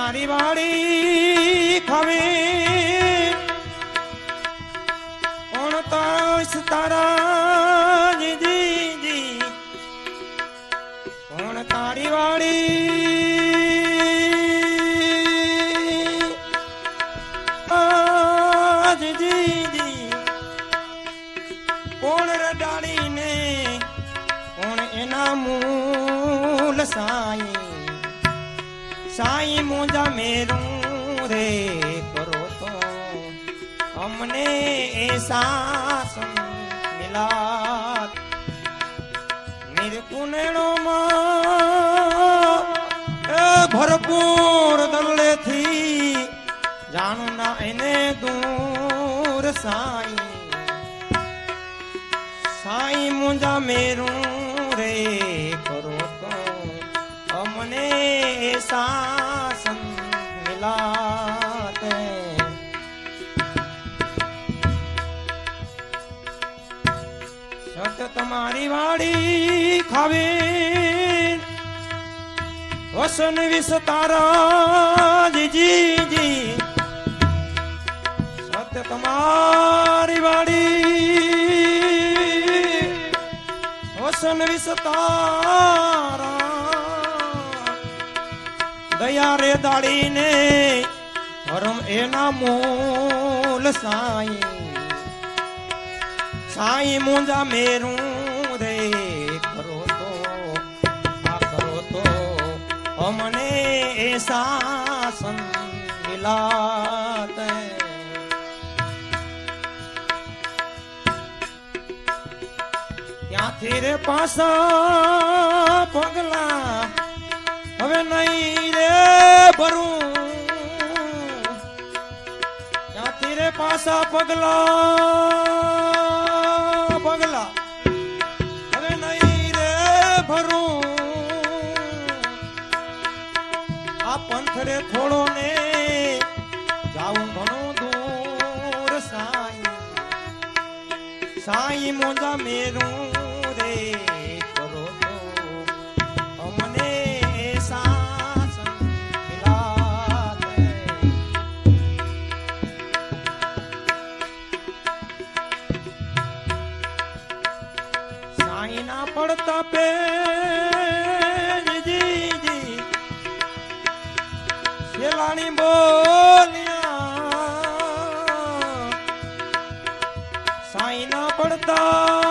તમારી વાડી ખાવે કોણ તારા જીજી કોણ તારી વાડી જીજી કોણ રડાડીને કોણ એના મૂલ સાઈ સાઈ મુંજા મેરું રે કરો તો અમને એસાસ મિલાત નિર્કુણેણો માં ભરપૂર દલ્લેથી જાણું ના એને દૂર સાઈ સાઈ મુંજા મેરું રે કરો તો અમને શાસન મિલાતે સત તમારી વાડી ખાવે વસન વિસ્તારા જીજી સત તમારી વાડી વસન વિસ્તારા દયા રે દાડીને ધર્મ એના મૂલ સાઈ સાઈ મુંજા મેરું રે કરો તો અમને શાસન મિલાત ત્યાંથી રે પાસા પગલા હવે નહીં રે ભરું ત્યાંથી રે પાસા પગલા પગલા હવે નહીં રે ભરું આ પંથ રે થોડો ને જાવું ઘણું દૂર સાઈ સાઈ મોજા મેરું રે કરો તો અમને શાસન મિલાતે સાઈ ના પડતા પે જીજી શેલાણી બોલિયા સાઈ ના પડતા